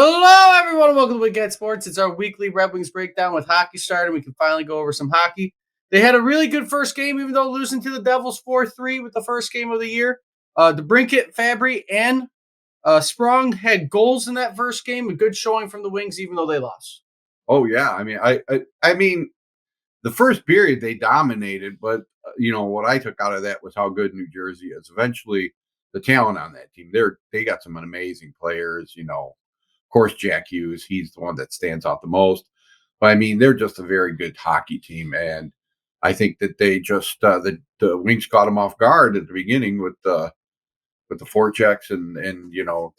Hello, everyone. Welcome to Weekend Sports. It's our weekly Red Wings breakdown with hockey starting. We can finally go over some hockey. They had a really good first game, even though losing to the Devils 4-3 with the first game of the year. DeBrincat, Fabry, and Sprong had goals in that first game. A good showing from the Wings, even though they lost. Oh yeah, I mean, the first period they dominated, but what I took out of that was how good New Jersey is. Eventually, the talent on that team, they got some amazing players. Of course, Jack Hughes, he's the one that stands out the most. But I mean, they're just a very good hockey team, and I think that they just the Wings caught them off guard at the beginning with the forechecks, and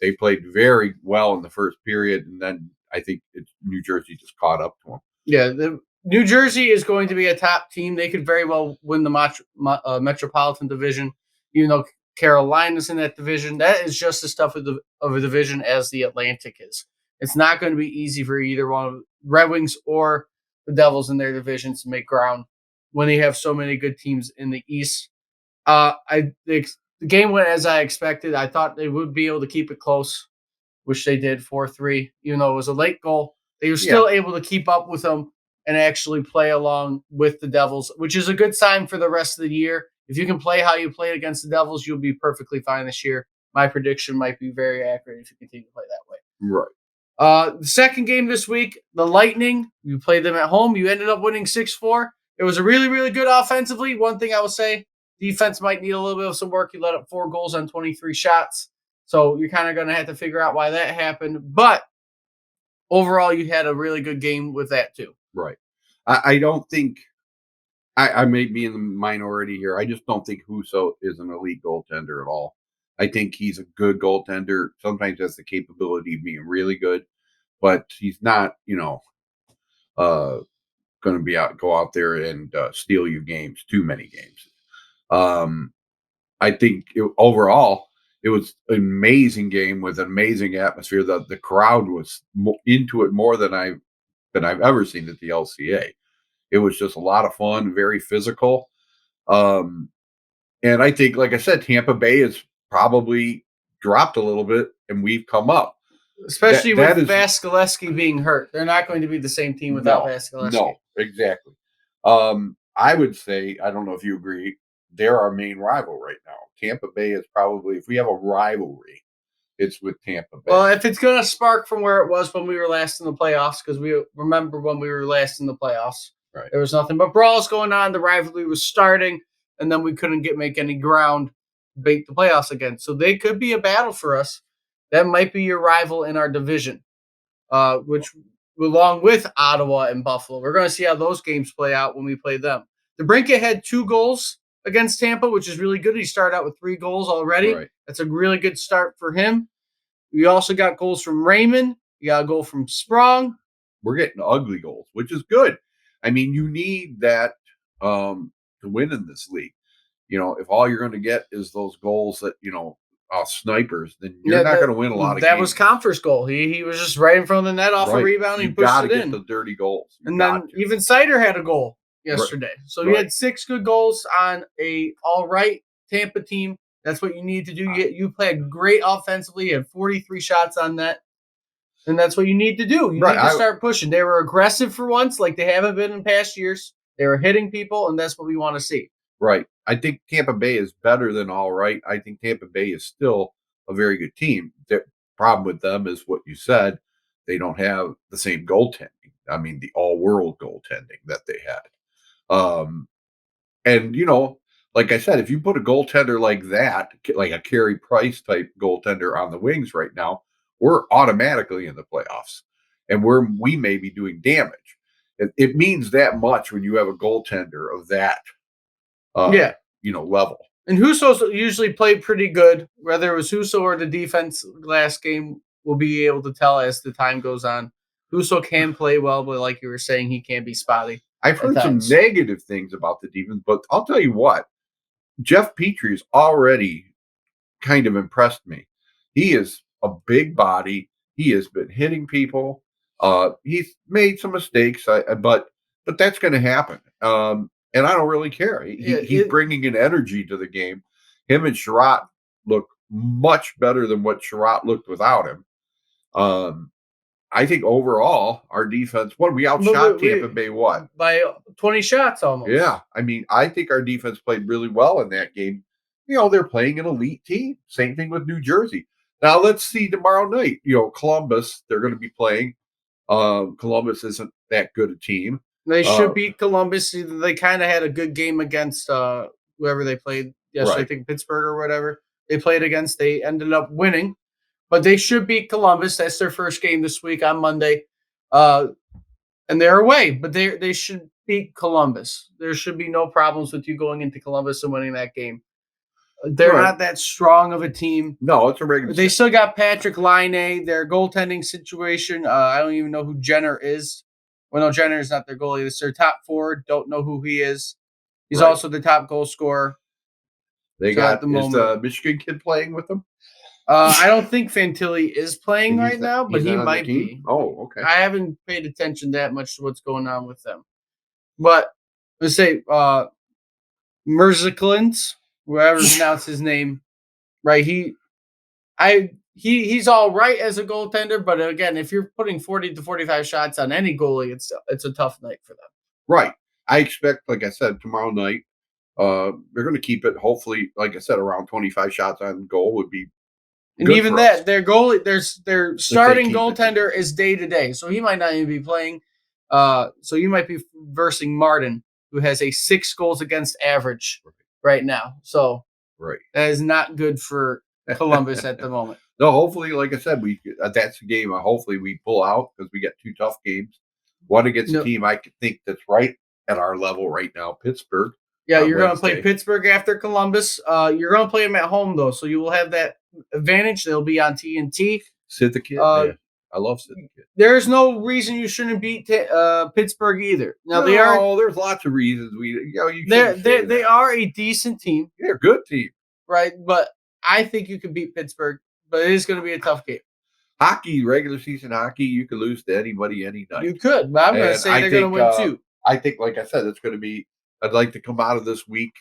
they played very well in the first period, and then I think New Jersey just caught up to them. Yeah, New Jersey is going to be a top team. They could very well win the Metropolitan Division, even though Carolina's in that division. That is just as tough of a division as the Atlantic is. It's not going to be easy for either one of Red Wings or the Devils in their divisions to make ground when they have so many good teams in the East. The game went as I expected. I thought they would be able to keep it close, which they did 4-3, even though it was a late goal. They were still able to keep up with them and actually play along with the Devils, which is a good sign for the rest of the year. If you can play how you played against the Devils, you'll be perfectly fine this year. My prediction might be very accurate if you continue to play that way. Right. The second game this week, the Lightning, you played them at home. You ended up winning 6-4. It was a really, really good offensively. One thing I will say, defense might need a little bit of some work. You let up 4 goals on 23 shots. So you're kind of going to have to figure out why that happened. But overall, you had a really good game with that too. Right. I don't think I may be in the minority here. I just don't think Husso is an elite goaltender at all. I think he's a good goaltender. Sometimes has the capability of being really good, but he's not, uh, going to go out there and steal you games, too many games. Um, I think overall it was an amazing game with an amazing atmosphere. The crowd was into it more than I've ever seen at the LCA. It was just a lot of fun, very physical. Um, and I think, like I said, Tampa Bay has probably dropped a little bit, and we've come up. Especially with Vasilevskiy being hurt. They're not going to be the same team without Vasilevskiy. No, exactly. I would say, I don't know if you agree, they're our main rival right now. Tampa Bay is probably, if we have a rivalry, it's with Tampa Bay. Well, if it's going to spark from where it was when we were last in the playoffs, because we remember when we were last in the playoffs, right. There was nothing but brawls going on. The rivalry was starting, and then we couldn't make any ground, bait the playoffs again. So they could be a battle for us. That might be your rival in our division, which along with Ottawa and Buffalo. We're going to see how those games play out when we play them. DeBrincat had 2 goals against Tampa, which is really good. He started out with 3 goals already. Right. That's a really good start for him. We also got goals from Raymond. You got a goal from Sprong. We're getting ugly goals, which is good. I mean, you need that to win in this league. If all you're going to get is those goals that, snipers, then you're not going to win a lot of games. That was Comfort's goal. He was just right in front of the net off a rebound. He pushed it in. You got to get the dirty goals. And then even Sider had a goal yesterday. Right. So he had 6 good goals on a all right Tampa team. That's what you need to do. You played great offensively. You had 43 shots on net. And that's what you need to do. You need to start pushing. They were aggressive for once, like they haven't been in past years. They were hitting people, and that's what we want to see. Right. I think Tampa Bay is better than all right. I think Tampa Bay is still a very good team. The problem with them is what you said. They don't have the same goaltending. I mean, the all-world goaltending that they had. And, like I said, if you put a goaltender like that, like a Carey Price type goaltender on the Wings right now, we're automatically in the playoffs, and we may be doing damage. It means that much when you have a goaltender of that, level. And Husso usually played pretty good. Whether it was Husso or the defense last game, we'll be able to tell as the time goes on. Husso can play well, but like you were saying, he can be spotty. I've heard some negative things about the defense, but I'll tell you what, Jeff Petry's already kind of impressed me. He is a big body. He has been hitting people. He's made some mistakes, but that's going to happen. And I don't really care. He's bringing an energy to the game. Him and Sherratt look much better than what Sherratt looked without him. I think overall our defense. What we outshot we- Tampa Bay? What? by 20 shots almost. Yeah, I mean, I think our defense played really well in that game. You know, they're playing an elite team. Same thing with New Jersey. Now let's see tomorrow night. You know, Columbus. They're going to be playing. Columbus isn't that good a team. They should beat Columbus. They kind of had a good game against whoever they played yesterday. Right. I think Pittsburgh or whatever they played against. They ended up winning, but they should beat Columbus. That's their first game this week on Monday, and they're away. But they should beat Columbus. There should be no problems with you going into Columbus and winning that game. They're Right. not that strong of a team. No, it's a regular. They still got Patrick Laine. Their goaltending situation. I don't even know who Jenner is. Well, no, Jenner is not their goalie. It's their top forward. Don't know who he is. He's Right. also the top goal scorer. They So got at the is the moment- Michigan kid playing with them? I don't think Fantilli is playing He's right not- now, but he's he not on the might team? be. Oh, okay. I haven't paid attention that much to what's going on with them. But let's say Merzlikins, whoever pronounced his name, right? He's all right as a goaltender, but again, if you're putting 40 to 45 shots on any goalie, it's a tough night for them. Right. I expect, like I said, tomorrow night, they're going to keep it. Hopefully, like I said, around 25 shots on goal would be. And good even for that, us. their goalie, their starting keep it. goaltender is day to day, so he might not even be playing. So you might be versing Martin, who has a 6 goals against average right now. So Right. that is not good for Columbus at the moment. No, hopefully, like I said, that's the game. Hopefully, we pull out because we got 2 tough games. One against No. a team I could think that's right at our level right now, Pittsburgh. Yeah, on you're going to play Wednesday. Pittsburgh after Columbus. You're going to play them at home though, so you will have that advantage. They'll be on TNT. Sid the Kid. Man. I love Sid the Kid. There's no reason you shouldn't beat Pittsburgh either. Now they are No, there's lots of reasons you shouldn't say they that. are a decent team, They're a good team. right? But I think you can beat Pittsburgh, but it is going to be a tough game. Hockey, regular season hockey, you can lose to anybody any night. You could, but I'm going to And say I they're going to think, win too. I think, like I said, it's going to be. I'd like to come out of this week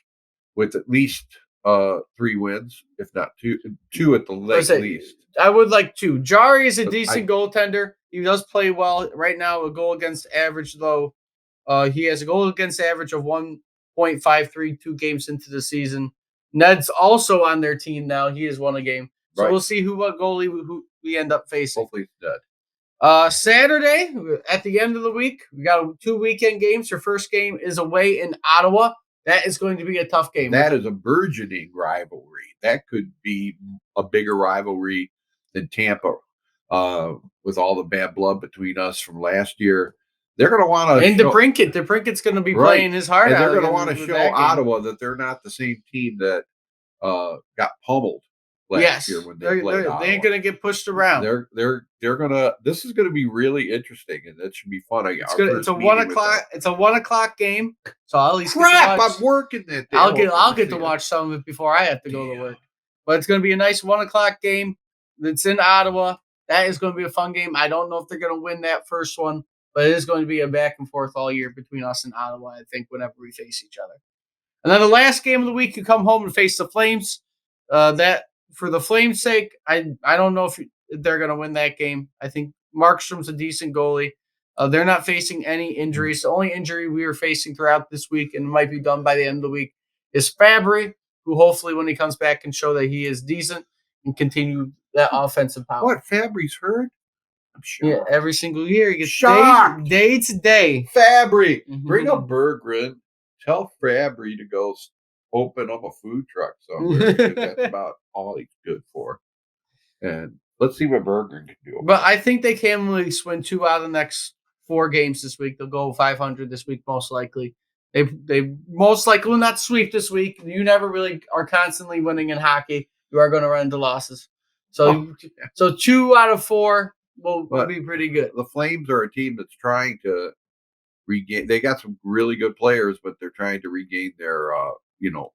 with at least 3 wins, if not 2 at the least. I would like 2. Jari is a But decent goaltender. He does play well right now. A goal against average, though. He has a goal against average of 1.53 2 games into the season. Ned's also on their team now. He has won a game. So Right. we'll see what goalie who we end up facing. Hopefully, it's dead. Saturday, at the end of the week, we got 2 weekend games. Your first game is away in Ottawa. That is going to be a tough game. That is a burgeoning rivalry. That could be a bigger rivalry than Tampa, with all the bad blood between us from last year. They're going to want to And DeBrinket's going to be Right. playing his heart and out. they're going to again want to with show that game. Ottawa that they're not the same team that got pummeled last year when they played Ottawa. They ain't going to get pushed around. They're gonna. This is gonna be really interesting, and that should be fun. It's a 1 o'clock. It's a 1 o'clock game. So I'll at least get to Crap! watch- I'm working that day. I'll get to watch some of it before I have to go to work. But it's going to be a nice 1 o'clock game. That's in Ottawa. That is going to be a fun game. I don't know if they're going to win that first one, but it is going to be a back and forth all year between us and Ottawa, I think, whenever we face each other. And then the last game of the week, you come home and face the Flames. That for the Flames' sake, I don't know if they're going to win that game. I think Markstrom's a decent goalie. They're not facing any injuries. The only injury we are facing throughout this week, and it might be done by the end of the week, is Fabry, who hopefully when he comes back can show that he is decent and continue that offensive power. What? Fabry's hurt? I'm sure. Yeah, every single year he gets Shocked. day to day. Fabry, Mhm. bring up Berggren. Tell Fabry to go open up a food truck somewhere. Because that's about all he's good for. And let's see what Berggren can do. But I think they can at least win 2 out of the next 4 games this week. They'll go 500 this week, most likely. They most likely will not sweep this week. You never really are constantly winning in hockey. You are going to run into losses. So, so 2 out of 4 will be pretty good. The Flames are a team that's trying to regain. They got some really good players, but they're trying to regain their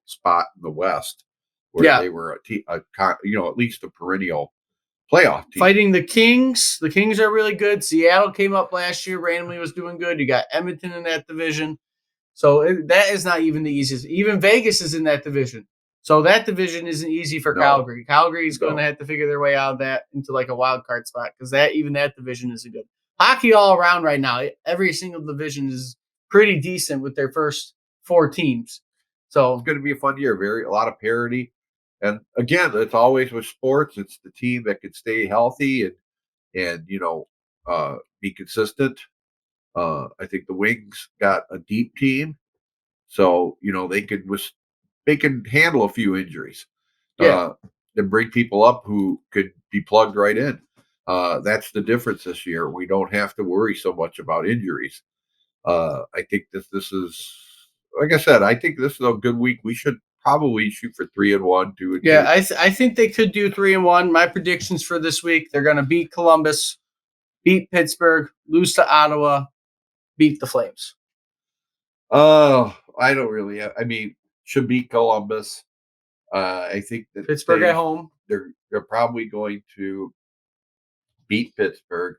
spot in the West, where they were at least a perennial playoff team. Fighting the Kings. The Kings are really good. Seattle came up last year, randomly was doing good. You got Edmonton in that division. So that is not even the easiest. Even Vegas is in that division. So that division isn't easy for Calgary. Calgary is going to have to figure their way out of that into like a wild card spot because that division isn't good. hockey all around right now. Every single division is pretty decent with their first 4 teams. So It's going to be a fun year. A lot of parity, and again, it's always with sports. It's the team that can stay healthy and be consistent. I think the Wings got a deep team, so they can handle a few injuries. yeah, And bring people up who could be plugged right in. That's the difference this year. We don't have to worry so much about injuries. I think this is, like I said, I think this is a good week. We should probably shoot for 3-1, 2-2. yeah. I think they could do 3-1. My predictions for this week: they're going to beat Columbus, beat Pittsburgh, lose to Ottawa, beat the Flames. Oh, I don't really. I mean, should beat Columbus. I think that Pittsburgh at home. they're probably going to beat Pittsburgh.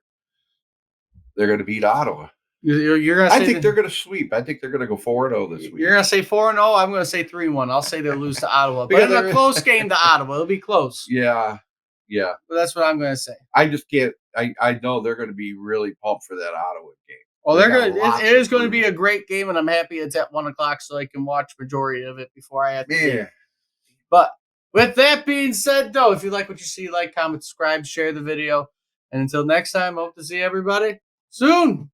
They're going to beat Ottawa. You're going to say I think they're going to sweep. I think they're going to go 4-0 this week. You're going to say 4-0. I'm going to say 3-1. I'll say they'll lose to Ottawa, but in a close game to Ottawa, it'll be close. Yeah. But that's what I'm going to say. I just can't. I know they're going to be really pumped for that Ottawa game. Well, they're going to. It is going to be a great game, and I'm happy it's at 1:00 so I can watch majority of it before I have to. Yeah. But with that being said, though, if you like what you see, like, comment, subscribe, share the video, and until next time, I hope to see everybody soon.